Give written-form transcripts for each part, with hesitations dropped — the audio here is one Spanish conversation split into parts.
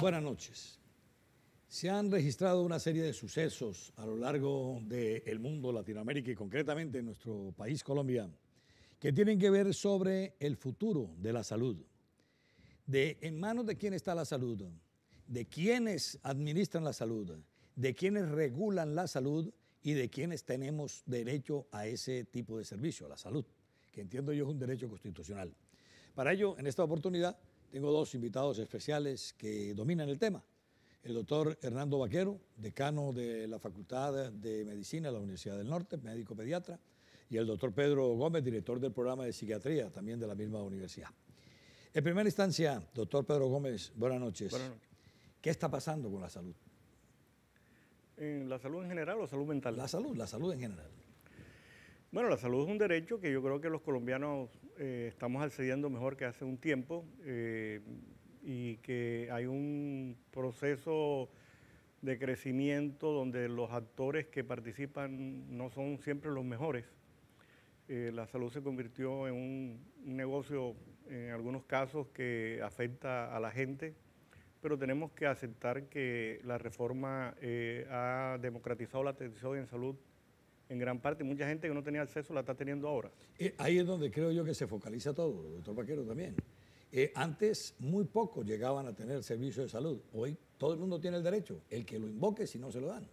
Buenas noches. Se han registrado una serie de sucesos a lo largo del mundo, Latinoamérica y concretamente en nuestro país, Colombia, que tienen que ver sobre el futuro de la salud. En manos de quién está la salud, de quiénes administran la salud, de quiénes regulan la salud y de quiénes tenemos derecho a ese tipo de servicio, a la salud, que entiendo yo es un derecho constitucional. Para ello, en esta oportunidad, tengo dos invitados especiales que dominan el tema. El doctor Hernando Vaquero, decano de la Facultad de Medicina de la Universidad del Norte, médico pediatra, y el doctor Pedro Gómez, director del programa de psiquiatría, también de la misma universidad. En primera instancia, doctor Pedro Gómez, buenas noches. Buenas noches. ¿Qué está pasando con la salud? ¿La salud en general o salud mental? La salud en general. Bueno, la salud es un derecho que yo creo que los colombianos estamos accediendo mejor que hace un tiempo y que hay un proceso de crecimiento donde los actores que participan no son siempre los mejores. La salud se convirtió en un negocio en algunos casos que afecta a la gente, pero tenemos que aceptar que la reforma ha democratizado la atención en salud en gran parte. Mucha gente que no tenía acceso la está teniendo ahora. Ahí es donde creo yo que se focaliza todo, doctor Vaquero también. Antes muy pocos llegaban a tener servicio de salud. Hoy todo el mundo tiene el derecho, el que lo invoque si no se lo dan.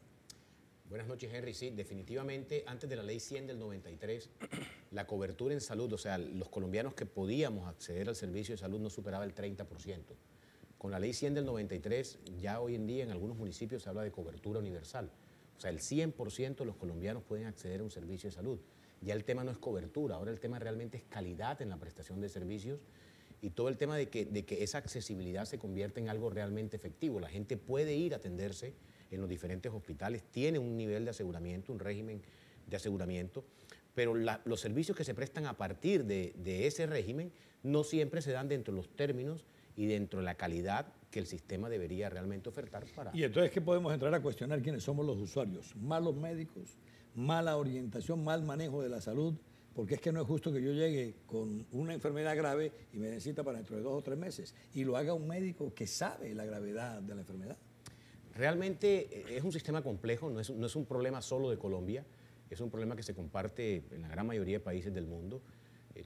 Buenas noches, Henry. Sí, definitivamente, antes de la Ley 100 del 93, la cobertura en salud, o sea, los colombianos que podíamos acceder al servicio de salud no superaba el 30%. Con la Ley 100 del 93, ya hoy en día en algunos municipios se habla de cobertura universal. O sea, el 100% de los colombianos pueden acceder a un servicio de salud. Ya el tema no es cobertura, ahora el tema realmente es calidad en la prestación de servicios y todo el tema de que esa accesibilidad se convierta en algo realmente efectivo. La gente puede ir a atenderse en los diferentes hospitales, tiene un nivel de aseguramiento, un régimen de aseguramiento, pero los servicios que se prestan a partir de ese régimen no siempre se dan dentro de los términos y dentro de la calidad que el sistema debería realmente ofertar para... Y entonces, ¿qué podemos entrar a cuestionar quiénes somos los usuarios? Malos médicos, mala orientación, mal manejo de la salud, porque es que no es justo que yo llegue con una enfermedad grave y me necesita para dentro de 2 o 3 meses y lo haga un médico que sabe la gravedad de la enfermedad. Realmente es un sistema complejo, no es un problema solo de Colombia, es un problema que se comparte en la gran mayoría de países del mundo.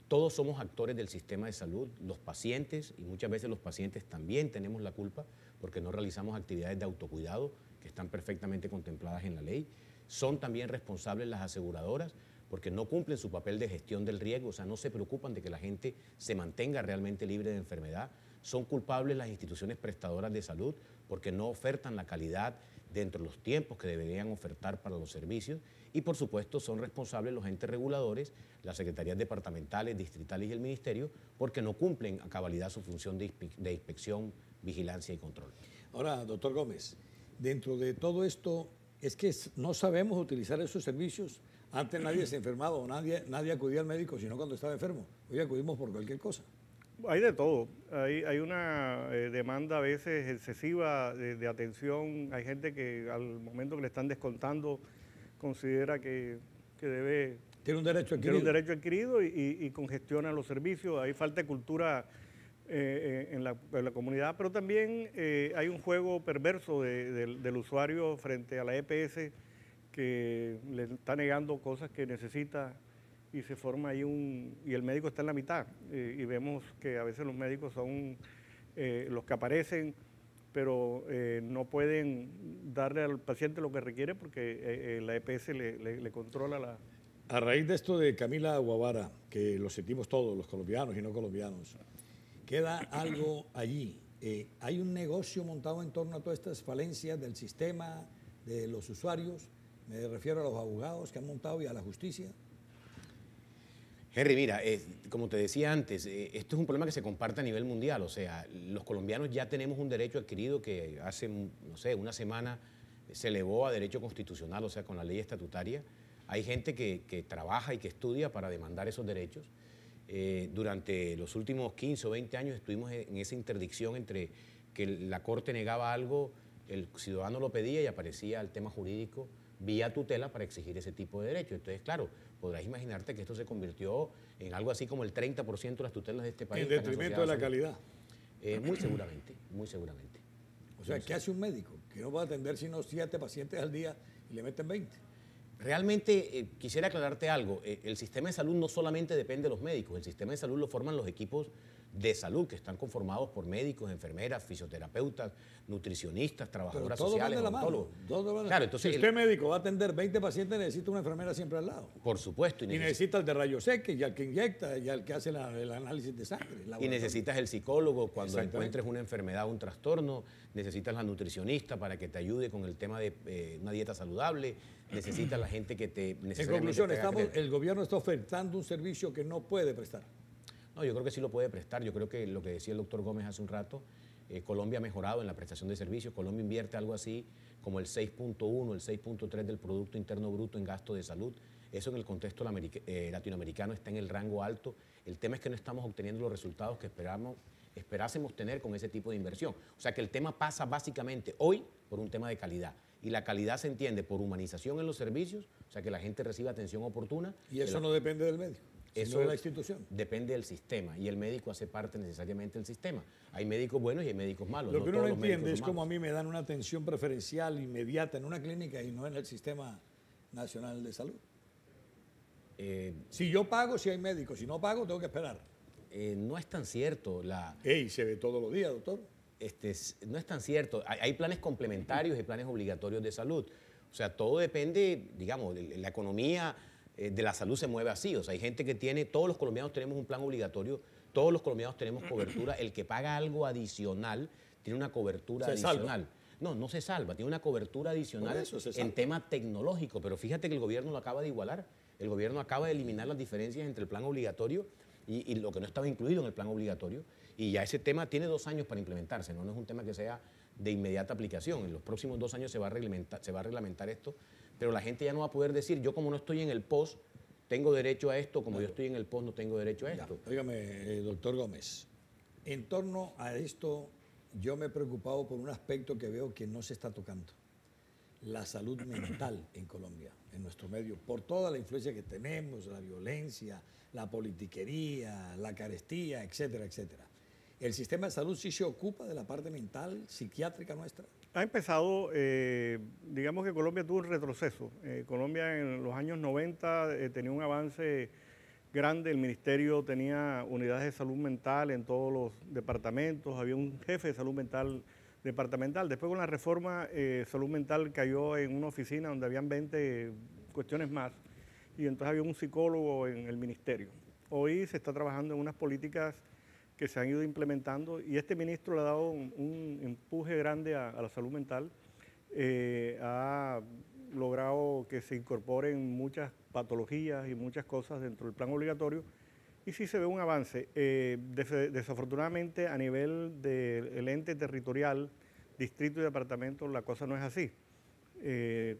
Todos somos actores del sistema de salud, los pacientes, y muchas veces los pacientes también tenemos la culpa porque no realizamos actividades de autocuidado que están perfectamente contempladas en la ley. Son también responsables las aseguradoras porque no cumplen su papel de gestión del riesgo, o sea, no se preocupan de que la gente se mantenga realmente libre de enfermedad. Son culpables las instituciones prestadoras de salud porque no ofertan la calidad dentro de los tiempos que deberían ofertar para los servicios y por supuesto son responsables los entes reguladores, las secretarías departamentales, distritales y el ministerio porque no cumplen a cabalidad su función de inspección, vigilancia y control. Ahora, doctor Gómez, dentro de todo esto es que no sabemos utilizar esos servicios. Antes nadie se enfermaba o nadie acudía al médico sino cuando estaba enfermo. Hoy acudimos por cualquier cosa. Hay de todo. Hay una demanda a veces excesiva de atención. Hay gente que al momento que le están descontando considera que debe... Tiene un derecho adquirido. Tiene un derecho adquirido y congestiona los servicios. Hay falta de cultura en la comunidad, pero también hay un juego perverso del usuario frente a la EPS que le está negando cosas que necesita y se forma ahí y el médico está en la mitad y vemos que a veces los médicos son los que aparecen pero no pueden darle al paciente lo que requiere porque la EPS le controla la... A raíz de esto de Camila Guavara, que lo sentimos todos, los colombianos y no colombianos, queda algo allí. Hay un negocio montado en torno a todas estas falencias del sistema, de los usuarios, me refiero a los abogados que han montado y a la justicia. Henry, mira, como te decía antes, esto es un problema que se comparte a nivel mundial, o sea, los colombianos ya tenemos un derecho adquirido que hace, no sé, una semana se elevó a derecho constitucional, o sea, con la ley estatutaria. Hay gente que trabaja y que estudia para demandar esos derechos. Durante los últimos 15 o 20 años estuvimos en esa interdicción entre que la Corte negaba algo, el ciudadano lo pedía y aparecía el tema jurídico vía tutela para exigir ese tipo de derechos. Entonces, claro, podrás imaginarte que esto se convirtió en algo así como el 30% de las tutelas de este país. En detrimento de la calidad. Muy seguramente, muy seguramente. O sea, ¿qué hace un médico? Que no va a atender sino 7 pacientes al día y le meten 20. Realmente quisiera aclararte algo. El sistema de salud no solamente depende de los médicos, el sistema de salud lo forman los equipos de salud que están conformados por médicos, enfermeras, fisioterapeutas, nutricionistas, trabajadoras sociales, odontólogos. Claro, entonces, si usted médico va a atender 20 pacientes, necesita una enfermera siempre al lado. Por supuesto. Y necesita el de rayos X, y al que inyecta, y al que hace el análisis de sangre. Y necesitas el psicólogo cuando encuentres una enfermedad o un trastorno, necesitas la nutricionista para que te ayude con el tema de una dieta saludable, necesitas la gente que te... En conclusión, el gobierno está ofertando un servicio que no puede prestar. No, yo creo que sí lo puede prestar. Yo creo que lo que decía el doctor Gómez hace un rato, Colombia ha mejorado en la prestación de servicios. Colombia invierte algo así como el 6.1, el 6.3 del Producto Interno Bruto en gasto de salud. Eso en el contexto latinoamericano está en el rango alto. El tema es que no estamos obteniendo los resultados que esperásemos tener con ese tipo de inversión. O sea que el tema pasa básicamente hoy por un tema de calidad. Y la calidad se entiende por humanización en los servicios, o sea que la gente reciba atención oportuna. Y eso no depende del médico. Eso de la institución. Depende del sistema y el médico hace parte necesariamente del sistema. Hay médicos buenos y hay médicos malos. Lo que uno no entiende es cómo a mí me dan una atención preferencial inmediata en una clínica y no en el Sistema Nacional de Salud. Si yo pago, si hay médicos. Si no pago, tengo que esperar. No es tan cierto. Se ve todos los días, doctor. No es tan cierto. Hay planes complementarios y planes obligatorios de salud. O sea, todo depende, digamos, de la economía de la salud se mueve así. O sea, hay gente que todos los colombianos tenemos un plan obligatorio, todos los colombianos tenemos cobertura. El que paga algo adicional tiene una cobertura adicional. No se salva, tiene una cobertura adicional en tema tecnológico. Pero fíjate que el gobierno lo acaba de igualar. El gobierno acaba de eliminar las diferencias entre el plan obligatorio y lo que no estaba incluido en el plan obligatorio. Y ya ese tema tiene 2 años para implementarse, no es un tema que sea de inmediata aplicación. En los próximos 2 años se va a reglamentar esto, pero la gente ya no va a poder decir, yo como no estoy en el POS, tengo derecho a esto, como yo estoy en el POS, no tengo derecho a esto. Óigame, doctor Gómez, en torno a esto, yo me he preocupado por un aspecto que veo que no se está tocando. La salud mental en Colombia, en nuestro medio, por toda la influencia que tenemos, la violencia, la politiquería, la carestía, etcétera, etcétera. ¿El sistema de salud sí se ocupa de la parte mental, psiquiátrica nuestra? Ha empezado, digamos que Colombia tuvo un retroceso. Colombia en los años 90 tenía un avance grande, el ministerio tenía unidades de salud mental en todos los departamentos, había un jefe de salud mental departamental. Después con la reforma, salud mental cayó en una oficina donde habían 20 cuestiones más y entonces había un psicólogo en el ministerio. Hoy se está trabajando en unas políticas que se han ido implementando y este ministro le ha dado un empuje grande a la salud mental. Ha logrado que se incorporen muchas patologías y muchas cosas dentro del plan obligatorio y sí se ve un avance. Desafortunadamente a nivel del ente territorial, distrito y departamento, la cosa no es así.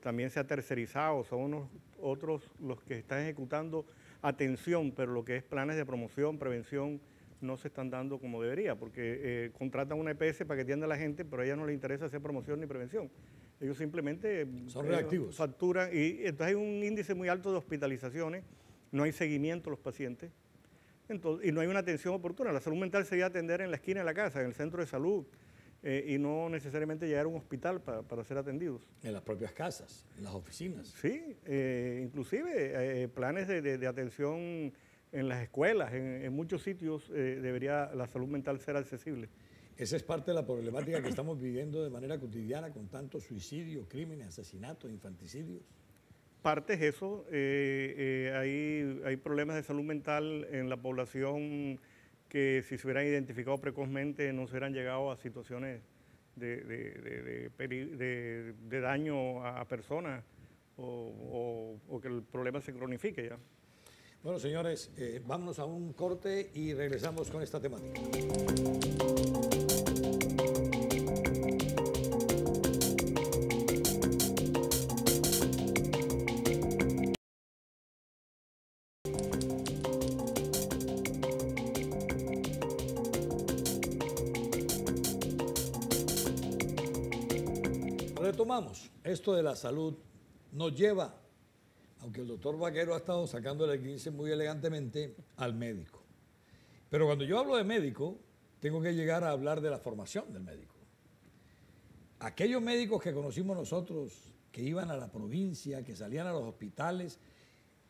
También se ha tercerizado, son otros los que están ejecutando atención, pero lo que es planes de promoción, prevención, no se están dando como debería, porque contratan una EPS para que atienda a la gente, pero a ella no le interesa hacer promoción ni prevención. Ellos simplemente son reactivos. Facturan y entonces hay un índice muy alto de hospitalizaciones, no hay seguimiento a los pacientes y no hay una atención oportuna. La salud mental se debe atender en la esquina de la casa, en el centro de salud, y no necesariamente llegar a un hospital para ser atendidos. En las propias casas, en las oficinas. Sí, inclusive planes de atención en las escuelas, en muchos sitios debería la salud mental ser accesible. Esa es parte de la problemática que estamos viviendo de manera cotidiana con tantos suicidios, crímenes, asesinatos, infanticidios. Parte es eso, hay problemas de salud mental en la población que si se hubieran identificado precozmente no se hubieran llegado a situaciones de daño a personas o que el problema se cronifique ya. Bueno, señores, vámonos a un corte y regresamos con esta temática. Retomamos. Esto de la salud nos lleva, aunque el doctor Vaquero ha estado sacando el 15 muy elegantemente, al médico. Pero cuando yo hablo de médico, tengo que llegar a hablar de la formación del médico. aquellos médicos que conocimos nosotros, que iban a la provincia, que salían a los hospitales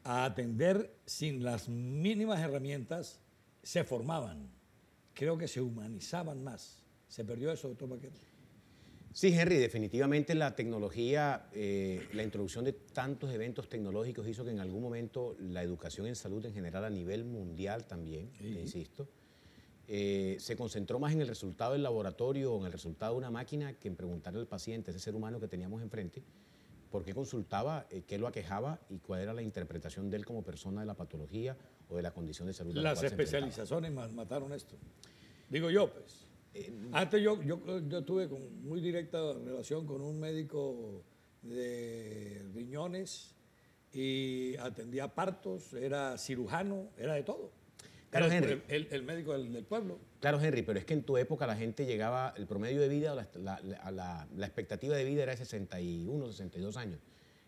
a atender sin las mínimas herramientas, se formaban. Creo que se humanizaban más. ¿Se perdió eso, doctor Baquero? Sí, Henry, definitivamente la tecnología, la introducción de tantos eventos tecnológicos hizo que en algún momento la educación en salud en general a nivel mundial también, insisto, se concentró más en el resultado del laboratorio o en el resultado de una máquina que en preguntarle al paciente, ese ser humano que teníamos enfrente, por qué consultaba, qué lo aquejaba y cuál era la interpretación de él como persona de la patología o de la condición de salud. Las especializaciones mataron esto. Digo yo, pues. Antes yo tuve muy directa relación con un médico de riñones y atendía partos, era cirujano, era de todo. Claro, era Henry. El médico del pueblo. Claro, Henry, pero es que en tu época la gente llegaba, el promedio de vida, la expectativa de vida era de 61, 62 años.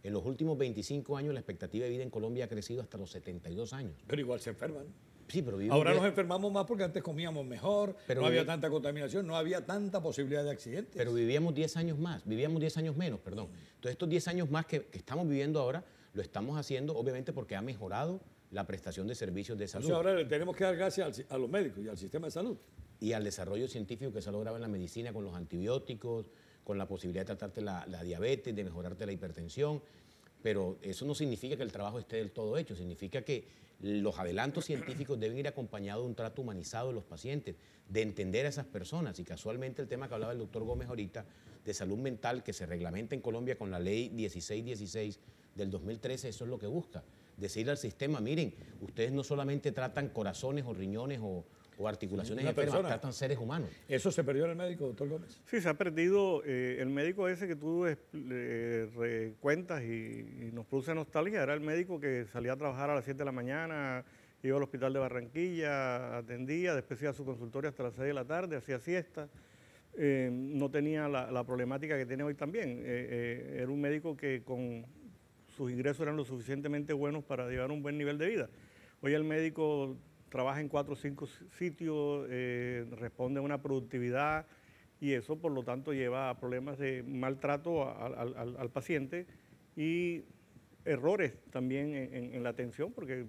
En los últimos 25 años la expectativa de vida en Colombia ha crecido hasta los 72 años. Pero igual se enferman. Sí, pero ahora nos enfermamos más porque antes comíamos mejor, pero no había tanta contaminación, no había tanta posibilidad de accidentes. Pero vivíamos 10 años más, vivíamos 10 años menos, perdón. Entonces estos 10 años más que estamos viviendo ahora, lo estamos haciendo obviamente porque ha mejorado la prestación de servicios de salud. O sea, ahora le tenemos que dar gracias a los médicos y al sistema de salud. Y al desarrollo científico que se ha logrado en la medicina con los antibióticos, con la posibilidad de tratarte la diabetes, de mejorarte la hipertensión. Pero eso no significa que el trabajo esté del todo hecho, significa que los adelantos científicos deben ir acompañados de un trato humanizado de los pacientes, de entender a esas personas. Y casualmente el tema que hablaba el doctor Gómez ahorita, de salud mental, que se reglamenta en Colombia con la ley 1616 del 2013, eso es lo que busca. Decirle al sistema, miren, ustedes no solamente tratan corazones o riñones o articulaciones enfermas, tratan seres humanos. ¿Eso se perdió en el médico, doctor Gómez? Sí, se ha perdido. El médico ese que tú cuentas y nos produce nostalgia, era el médico que salía a trabajar a las 7 de la mañana, iba al hospital de Barranquilla, atendía, después iba a su consultorio hasta las 6 de la tarde, hacía siesta. No tenía la problemática que tiene hoy también. Era un médico que con sus ingresos eran lo suficientemente buenos para llevar un buen nivel de vida. Hoy el médico trabaja en 4 o 5 sitios, responde a una productividad y eso por lo tanto lleva a problemas de maltrato al paciente y errores también en la atención porque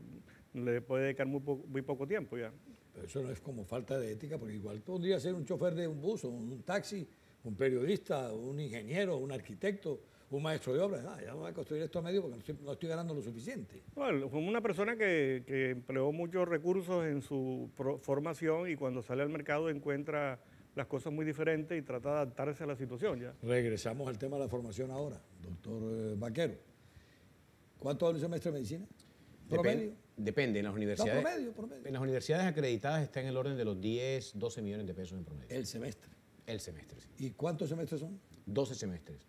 le puede dedicar muy poco tiempo ya. Pero eso no es como falta de ética, porque igual podría ser un chofer de un bus o un taxi, un periodista, un ingeniero, un arquitecto, un maestro de obras. Ya no voy a construir esto a medio porque no estoy ganando lo suficiente. Bueno, fue una persona que empleó muchos recursos en su formación y cuando sale al mercado encuentra las cosas muy diferentes y trata de adaptarse a la situación ya. Regresamos al tema de la formación ahora, doctor Baquero. ¿Cuánto vale un semestre de medicina? ¿Promedio? Depende, en las universidades. No, promedio. En las universidades acreditadas está en el orden de los 10, 12 millones de pesos en promedio. El semestre. El semestre, sí. ¿Y cuántos semestres son? 12 semestres.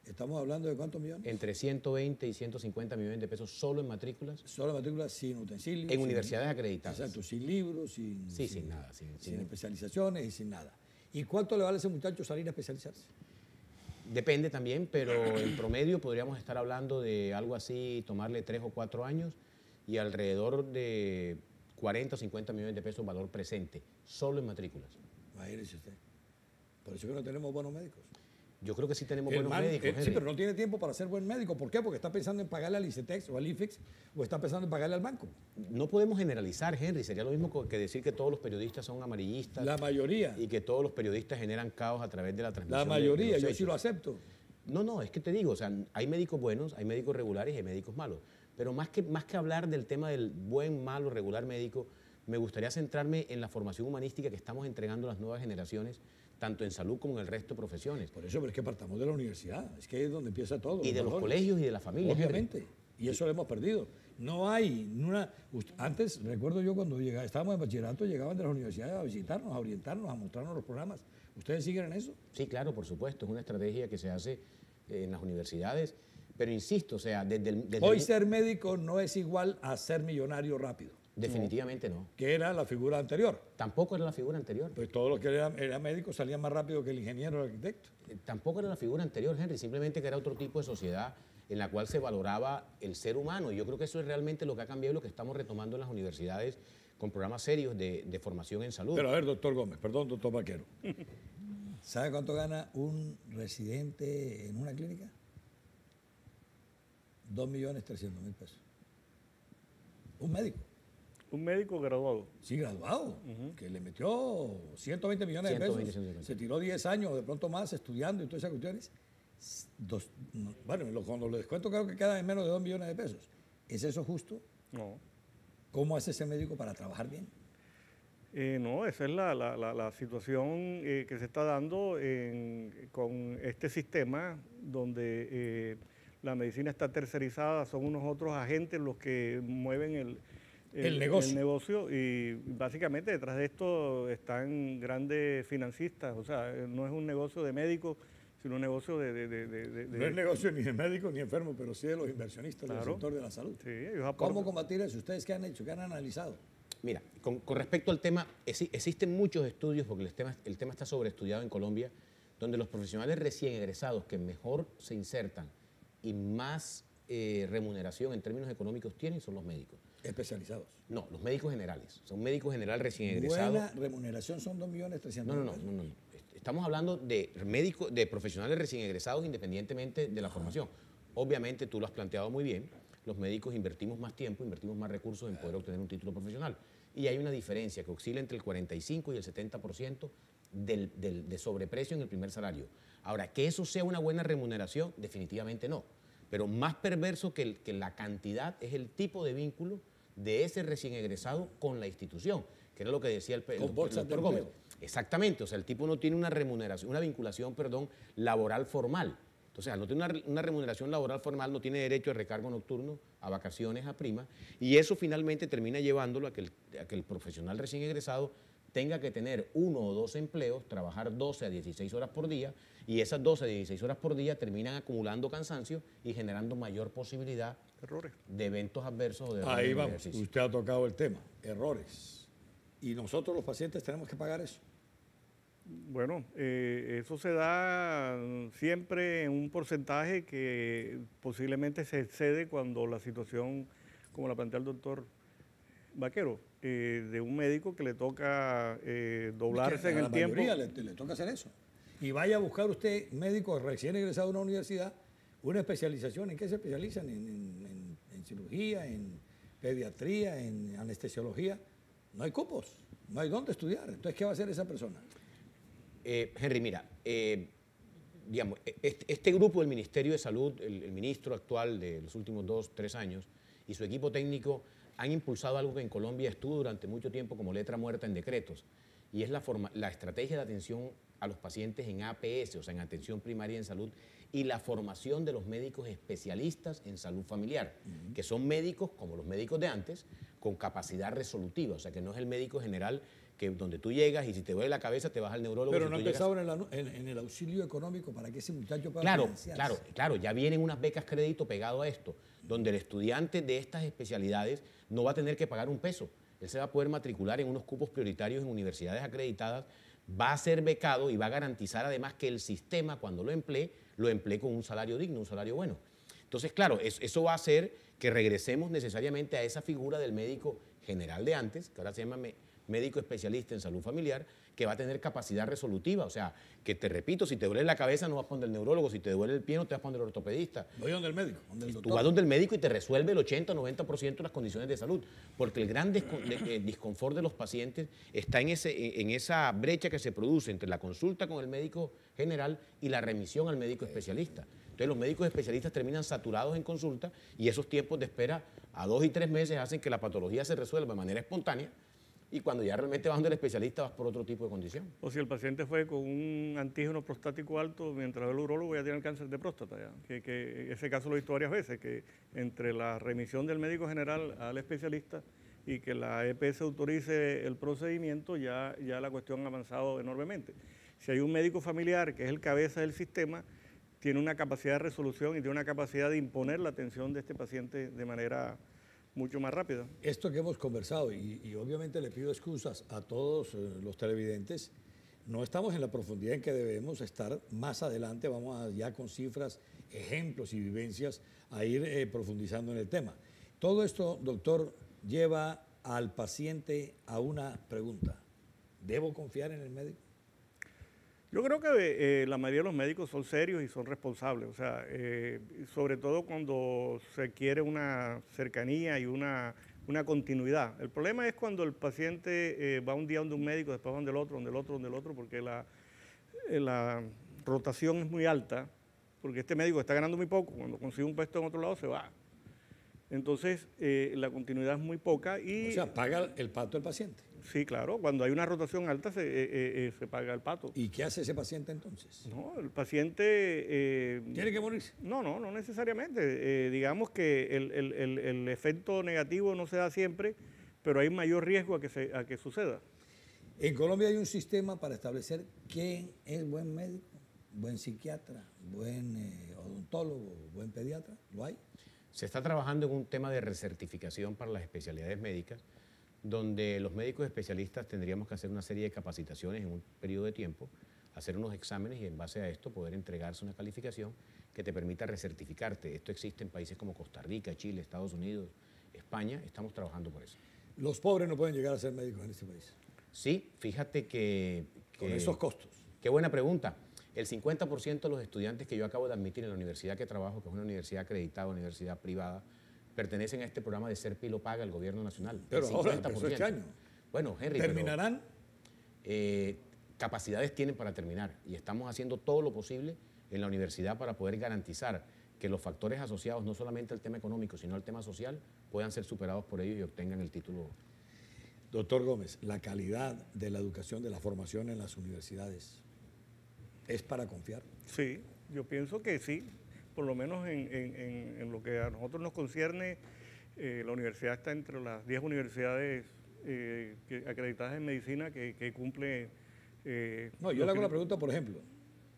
¿Estamos hablando de cuántos millones? Entre 120 y 150 millones de pesos solo en matrículas. Solo en matrículas sin utensilios. En universidades acreditadas. Exacto, sin libros, sin nada. Sin especializaciones y sin nada. ¿Y cuánto le vale a ese muchacho salir a especializarse? Depende también, pero en promedio podríamos estar hablando de algo así, tomarle 3 o 4 años y alrededor de 40 o 50 millones de pesos valor presente, solo en matrículas. Imagínese usted. Por eso que no tenemos buenos médicos. Yo creo que sí tenemos buenos médicos. Sí, pero no tiene tiempo para ser buen médico. ¿Por qué? Porque está pensando en pagarle al ICETEX o al IFEX o está pensando en pagarle al banco. No podemos generalizar, Henry. Sería lo mismo que decir que todos los periodistas son amarillistas. La mayoría. Y que todos los periodistas generan caos a través de la transmisión. La mayoría, yo sí lo acepto. No, es que te digo, o sea, hay médicos buenos, hay médicos regulares y hay médicos malos. Pero más que hablar del tema del buen, malo, regular médico, me gustaría centrarme en la formación humanística que estamos entregando a las nuevas generaciones, tanto en salud como en el resto de profesiones. Por eso, pero es que partamos de la universidad, es que es donde empieza todo. Y de los colegios y de la familia. Obviamente, y eso lo hemos perdido. No hay una... Antes, recuerdo yo cuando estábamos en bachillerato, llegaban de las universidades a visitarnos, a orientarnos, a mostrarnos los programas. ¿Ustedes siguen en eso? Sí, claro, por supuesto, es una estrategia que se hace en las universidades, pero insisto, o sea, Hoy ser médico no es igual a ser millonario rápido. Definitivamente no. Que era la figura anterior. Tampoco era la figura anterior. Pues todos los que eran médicos salían más rápido que el ingeniero o el arquitecto. Tampoco era la figura anterior, Henry, simplemente que era otro tipo de sociedad en la cual se valoraba el ser humano. Y yo creo que eso es realmente lo que ha cambiado y lo que estamos retomando en las universidades con programas serios de formación en salud. Pero a ver, doctor Gómez, perdón, doctor Baquero. ¿Sabe cuánto gana un residente en una clínica? 2.300.000 pesos. Un médico. Un médico graduado. Sí, graduado, que le metió 120 millones de pesos. 120. Se tiró 10 años, de pronto más, estudiando y todas esas cuestiones. Cuando lo descuento creo que queda en menos de 2 millones de pesos. ¿Es eso justo? No. ¿Cómo hace ese médico para trabajar bien? No, esa es la situación que se está dando con este sistema donde la medicina está tercerizada, son unos otros agentes los que mueven el negocio y básicamente detrás de esto están grandes financistas, o sea, no es un negocio de médicos, sino un negocio No es negocio ni de médicos ni enfermos, pero sí de los inversionistas del sector de la salud. Sí, ¿Cómo combatir eso? ¿Ustedes qué han hecho? ¿Qué han analizado? Mira, con respecto al tema, existen muchos estudios, porque el tema está sobreestudiado en Colombia, donde los profesionales recién egresados que mejor se insertan y más remuneración en términos económicos tienen son los médicos. ¿Especializados? No, los médicos generales. Son médicos general recién egresados. Buena remuneración son 2.300.000 pesos. No. Estamos hablando de médicos, de profesionales recién egresados independientemente de la formación. Obviamente, tú lo has planteado muy bien, los médicos invertimos más tiempo, invertimos más recursos en poder obtener un título profesional. Y hay una diferencia que oscila entre el 45 y el 70% de sobreprecio en el primer salario. Ahora, que eso sea una buena remuneración, definitivamente no. Pero más perverso que la cantidad es el tipo de vínculo de ese recién egresado con la institución, que era lo que decía el doctor Gómez. Exactamente, o sea, el tipo no tiene una remuneración, una vinculación, laboral formal. Entonces, al no tener una remuneración laboral formal, no tiene derecho a recargo nocturno, a vacaciones, a prima, y eso finalmente termina llevándolo a que el profesional recién egresado tenga que tener 1 o 2 empleos, trabajar 12 a 16 horas por día, y esas 12 a 16 horas por día terminan acumulando cansancio y generando mayor posibilidad de eventos adversos o de errores. Ahí vamos, usted ha tocado el tema, errores. Y nosotros los pacientes tenemos que pagar eso. Bueno, eso se da siempre en un porcentaje que posiblemente se excede cuando la situación, como la plantea el doctor Vaquero, de un médico que le toca doblarse en el tiempo. A la mayoría le toca hacer eso. Y vaya a buscar usted, médico recién egresado de una universidad, una especialización. ¿En qué se especializan? En cirugía, en pediatría, en anestesiología. No hay cupos, no hay dónde estudiar. Entonces, ¿qué va a hacer esa persona? Henry, mira, digamos, este grupo del Ministerio de Salud, el ministro actual de los últimos 2, 3 años y su equipo técnico han impulsado algo que en Colombia estuvo durante mucho tiempo como letra muerta en decretos, y es la estrategia de atención a los pacientes en APS, o sea, en atención primaria en salud, y la formación de los médicos especialistas en salud familiar, que son médicos como los médicos de antes, con capacidad resolutiva, o sea, que no es el médico general que donde tú llegas y si te duele la cabeza te vas al neurólogo. Pero no empezaron en el auxilio económico para que ese muchacho pueda financiarse. Claro, ya vienen unas becas crédito pegado a esto, donde el estudiante de estas especialidades no va a tener que pagar un peso. Él se va a poder matricular en unos cupos prioritarios en universidades acreditadas, va a ser becado y va a garantizar además que el sistema, cuando lo emplee con un salario digno, un salario bueno. Entonces, claro, eso va a hacer que regresemos necesariamente a esa figura del médico general de antes, que ahora se llama médico especialista en salud familiar, que va a tener capacidad resolutiva. O sea, que te repito, si te duele la cabeza no vas para donde el neurólogo, si te duele el pie no te vas para donde el ortopedista. Voy donde el médico, donde el doctor. Tú vas donde el médico y te resuelve el 80 o 90% de las condiciones de salud, porque el gran disconfort de los pacientes está en esa brecha que se produce entre la consulta con el médico general y la remisión al médico especialista. Entonces los médicos especialistas terminan saturados en consulta y esos tiempos de espera a 2 y 3 meses hacen que la patología se resuelva de manera espontánea, y cuando ya realmente vas donde el especialista vas por otro tipo de condición. O si el paciente fue con un antígeno prostático alto, mientras el urólogo ya tiene el cáncer de próstata. Ya. Que ese caso lo he visto varias veces, que entre la remisión del médico general al especialista y que la EPS autorice el procedimiento, ya la cuestión ha avanzado enormemente. Si hay un médico familiar que es el cabeza del sistema, tiene una capacidad de resolución y tiene una capacidad de imponer la atención de este paciente de manera mucho más rápida. Esto que hemos conversado, y obviamente le pido excusas a todos los televidentes, no estamos en la profundidad en que debemos estar. Más adelante vamos ya con cifras, ejemplos y vivencias a ir profundizando en el tema. Todo esto, doctor, lleva al paciente a una pregunta. ¿Debo confiar en el médico? Yo creo que la mayoría de los médicos son serios y son responsables, o sea, sobre todo cuando se quiere una cercanía y una continuidad. El problema es cuando el paciente va un día donde un médico, después va donde el otro, donde el otro, donde el otro, porque la rotación es muy alta, porque este médico está ganando muy poco, cuando consigue un puesto en otro lado se va. Entonces, la continuidad es muy poca y... O sea, paga el pato el paciente. Sí, claro, cuando hay una rotación alta se paga el pato. ¿Y qué hace ese paciente entonces? No, el paciente... ¿Tiene que morirse? No necesariamente. Digamos que el efecto negativo no se da siempre, pero hay mayor riesgo a que suceda. En Colombia hay un sistema para establecer quién es buen médico, buen psiquiatra, buen odontólogo, buen pediatra. ¿Lo hay? Se está trabajando en un tema de recertificación para las especialidades médicas, donde los médicos especialistas tendríamos que hacer una serie de capacitaciones en un periodo de tiempo, hacer unos exámenes y en base a esto poder entregarse una calificación que te permita recertificarte. Esto existe en países como Costa Rica, Chile, Estados Unidos, España. Estamos trabajando por eso. Los pobres no pueden llegar a ser médicos en este país. Sí, fíjate que con esos costos. Qué buena pregunta. El 50% de los estudiantes que yo acabo de admitir en la universidad que trabajo, que es una universidad acreditada, universidad privada, pertenecen a este programa de Serpi lo paga el gobierno nacional. Pero ahora empezó este año. Bueno, Henry, ¿terminarán? Capacidades tienen para terminar y estamos haciendo todo lo posible en la universidad para poder garantizar que los factores asociados no solamente al tema económico, sino al tema social, puedan ser superados por ellos y obtengan el título. Doctor Gómez, la calidad de la educación, de la formación en las universidades, ¿es para confiar? Sí, yo pienso que sí, por lo menos en lo que a nosotros nos concierne, la universidad está entre las 10 universidades acreditadas en medicina que cumple... no, yo le hago la pregunta, por ejemplo,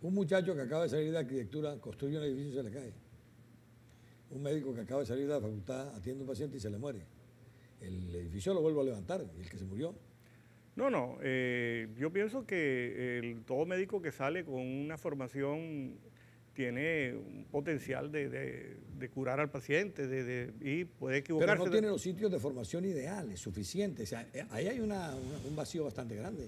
un muchacho que acaba de salir de arquitectura construye un edificio y se le cae. Un médico que acaba de salir de la facultad atiende a un paciente y se le muere. El edificio lo vuelve a levantar, y el que se murió. No, yo pienso que todo médico que sale con una formación tiene un potencial de curar al paciente y puede equivocarse. Pero no tiene los sitios de formación ideales, suficientes. O sea, ahí hay un vacío bastante grande.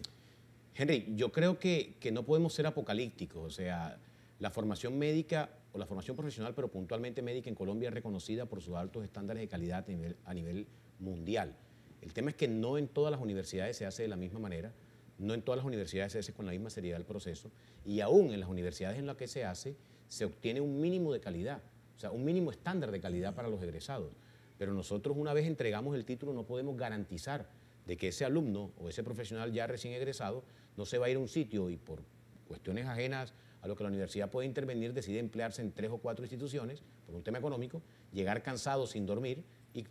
Henry, yo creo que no podemos ser apocalípticos. O sea, la formación médica o la formación profesional, pero puntualmente médica en Colombia es reconocida por sus altos estándares de calidad a nivel mundial. El tema es que no en todas las universidades se hace de la misma manera, no en todas las universidades se hace con la misma seriedad el proceso, y aún en las universidades en las que se hace, se obtiene un mínimo de calidad, o sea, un mínimo estándar de calidad para los egresados. Pero nosotros, una vez entregamos el título, no podemos garantizar de que ese alumno o ese profesional ya recién egresado no se va a ir a un sitio y por cuestiones ajenas a lo que la universidad puede intervenir, decide emplearse en 3 o 4 instituciones por un tema económico, llegar cansado sin dormir y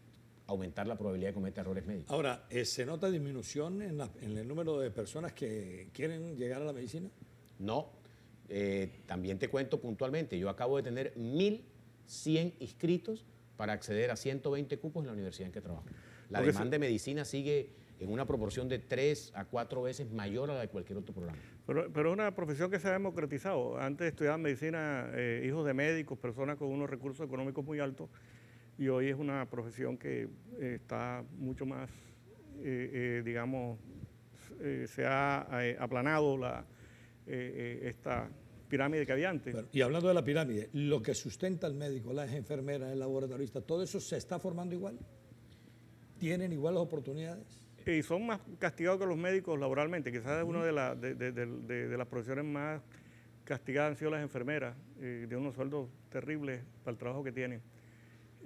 aumentar la probabilidad de cometer errores médicos. Ahora, ¿se nota disminución en el número de personas que quieren llegar a la medicina? No. También te cuento puntualmente, yo acabo de tener 1.100 inscritos para acceder a 120 cupos en la universidad en que trabajo. La demanda de medicina sigue en una proporción de 3 a 4 veces mayor a la de cualquier otro programa. Pero es una profesión que se ha democratizado. Antes estudiaban medicina hijos de médicos, personas con unos recursos económicos muy altos, y hoy es una profesión que está mucho más, digamos, se ha aplanado esta pirámide que había antes. Bueno, y hablando de la pirámide, lo que sustenta al médico, las enfermeras, el laboratorista, ¿todo eso se está formando igual? ¿Tienen igual las oportunidades? Y son más castigados que los médicos laboralmente. Quizás es una de las profesiones más castigadas han sido las enfermeras, de unos sueldos terribles para el trabajo que tienen.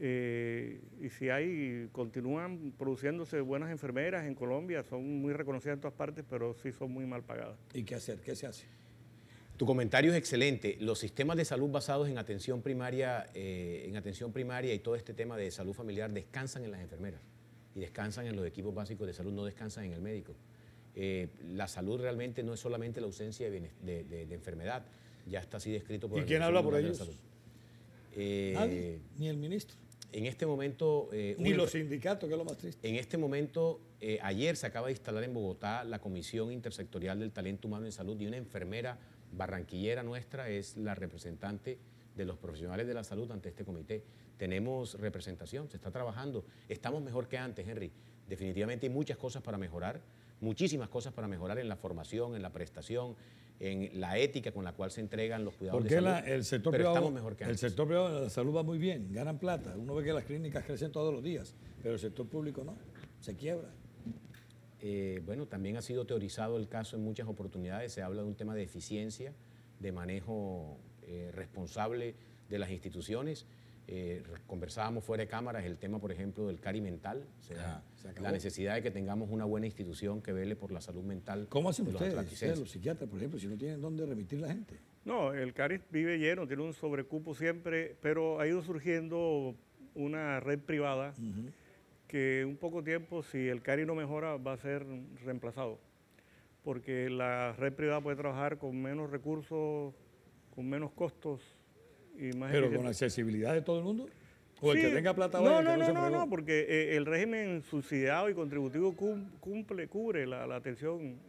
Y si continúan produciéndose buenas enfermeras en Colombia, son muy reconocidas en todas partes, pero sí son muy mal pagadas. ¿Y qué hacer? ¿Qué se hace? Tu comentario es excelente. Los sistemas de salud basados en atención primaria y todo este tema de salud familiar descansan en las enfermeras y descansan en los equipos básicos de salud, no descansan en el médico. La salud realmente no es solamente la ausencia de enfermedad, ya está así descrito por... ¿Y quién habla por ellos? Nadie, ni el ministro. En este momento... ni los sindicatos, que es lo más triste. En este momento, ayer se acaba de instalar en Bogotá la Comisión Intersectorial del Talento Humano en Salud y una enfermera barranquillera nuestra es la representante de los profesionales de la salud ante este comité. Tenemos representación, se está trabajando, estamos mejor que antes, Henry. Definitivamente hay muchas cosas para mejorar, muchísimas cosas para mejorar en la formación, en la prestación, en la ética con la cual se entregan los cuidados de salud. El sector pero privado, estamos mejor que antes. el sector privado de la salud va muy bien, ganan plata. Uno ve que las clínicas crecen todos los días, pero el sector público no, se quiebra. Bueno, también ha sido teorizado el caso en muchas oportunidades. Se habla de un tema de eficiencia, de manejo responsable de las instituciones. Conversábamos fuera de cámaras el tema, por ejemplo, del CARI mental, o sea, la necesidad de que tengamos una buena institución que vele por la salud mental. ¿Cómo hacen ustedes, los psiquiatras, por ejemplo, si no tienen dónde remitir la gente? No, el CARI vive lleno, tiene un sobrecupo siempre, pero ha ido surgiendo una red privada que en un poco tiempo, si el CARI no mejora, va a ser reemplazado, porque la red privada puede trabajar con menos recursos, con menos costos y más ¿Pero eficiente. con accesibilidad de todo el mundo? ¿O el Sí, que tenga plata no, vaya, no, porque el régimen subsidiado y contributivo cubre la atención,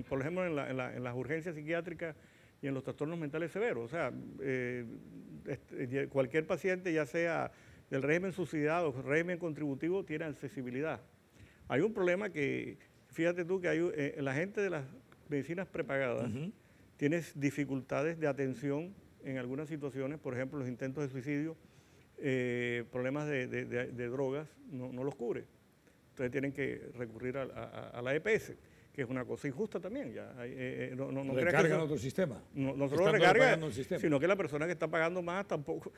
por ejemplo, en las urgencias psiquiátricas y en los trastornos mentales severos. O sea, cualquier paciente, ya sea del régimen subsidiado o régimen contributivo, tiene accesibilidad. Hay un problema que, fíjate tú, que hay la gente de las medicinas prepagadas tiene dificultades de atención en algunas situaciones, por ejemplo, los intentos de suicidio, problemas de drogas, no los cubre. Entonces tienen que recurrir a la EPS, que es una cosa injusta también. Ya, no recargan otro sistema. No solo recarga, sino que la persona que está pagando más tampoco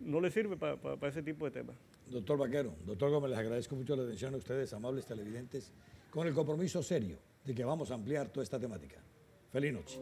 no le sirve para ese tipo de temas. Doctor Vaquero, doctor Gómez, les agradezco mucho la atención a ustedes, amables televidentes, con el compromiso serio de que vamos a ampliar toda esta temática. Feliz noche.